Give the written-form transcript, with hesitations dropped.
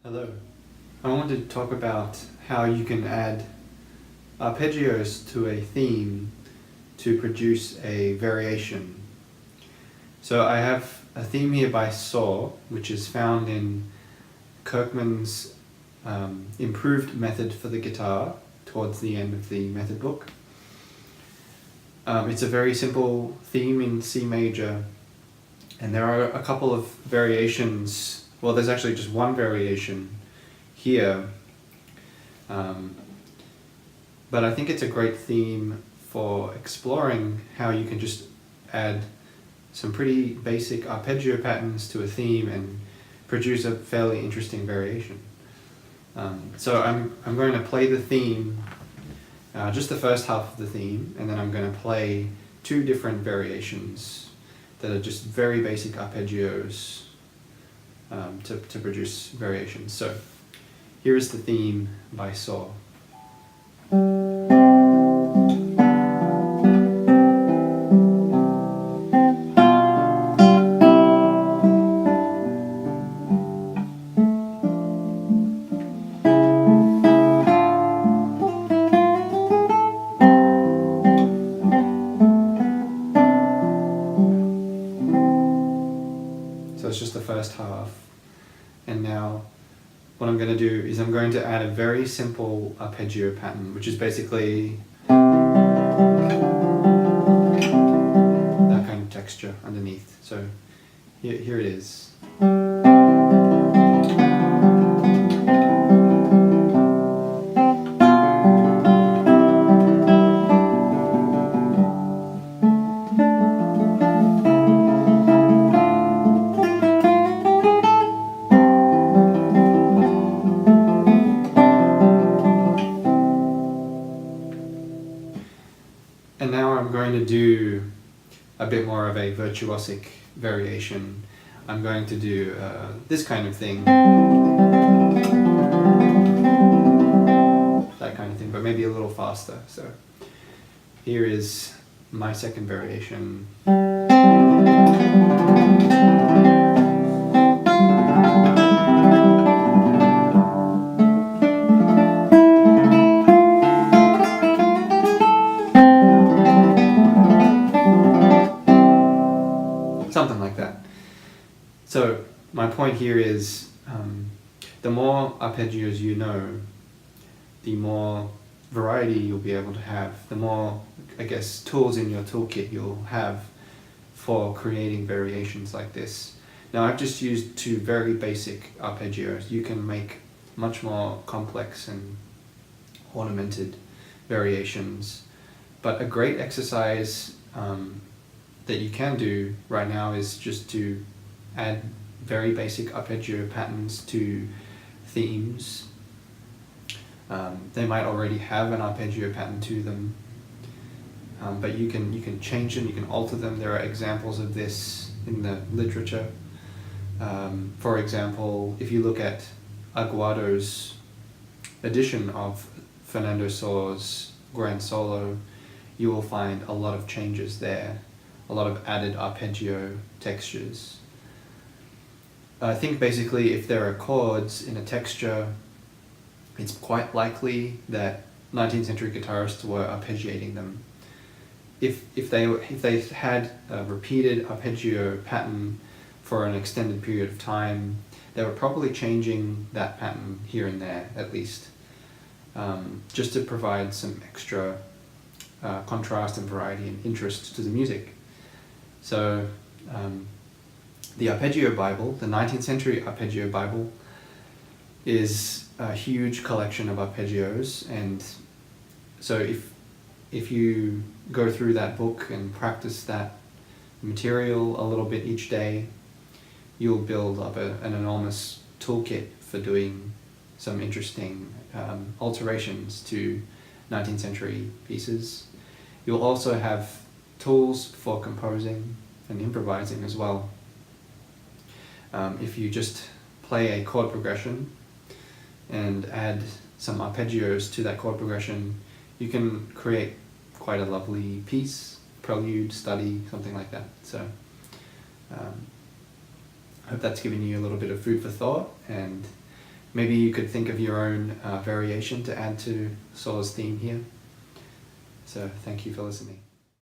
Hello. I wanted to talk about how you can add arpeggios to a theme to produce a variation. So I have a theme here by Saw, which is found in Kirkman's improved method for the guitar towards the end of the method book. It's a very simple theme in C major, and there are a couple of variations. Well, there's actually just one variation here, but I think it's a great theme for exploring how you can just add some pretty basic arpeggio patterns to a theme and produce a fairly interesting variation. So I'm going to play the theme, just the first half of the theme, and then I'm going to play two different variations that are just very basic arpeggios to produce variations. So here is the theme by Saw. So it's just the first half. And now what I'm going to do is I'm going to add a very simple arpeggio pattern, which is basically that kind of texture underneath. So here it is. And now I'm going to do a bit more of a virtuosic variation. I'm going to do this kind of thing. That kind of thing, but maybe a little faster. So here is my second variation. Something like that. So my point here is the more arpeggios you know, the more variety you'll be able to have, the more, I guess, tools in your toolkit you'll have for creating variations like this. Now I've just used two very basic arpeggios. You can make much more complex and ornamented variations, but a great exercise that you can do right now is just to add very basic arpeggio patterns to themes. They might already have an arpeggio pattern to them, but you can change them, you can alter them. There are examples of this in the literature. For example, if you look at Aguado's edition of Fernando Saw's Grand Solo, you will find a lot of changes there. A lot of added arpeggio textures. I think basically if there are chords in a texture, it's quite likely that 19th century guitarists were arpeggiating them. If they had a repeated arpeggio pattern for an extended period of time, they were probably changing that pattern here and there at least, just to provide some extra contrast and variety and interest to the music. So the Arpeggio Bible, the 19th century Arpeggio Bible, is a huge collection of arpeggios, and so if you go through that book and practice that material a little bit each day, you'll build up an enormous toolkit for doing some interesting alterations to 19th century pieces. You'll also have tools for composing and improvising as well. If you just play a chord progression and add some arpeggios to that chord progression, you can create quite a lovely piece, prelude, study, something like that. So I hope that's given you a little bit of food for thought, and maybe you could think of your own variation to add to solo's theme here. So thank you for listening.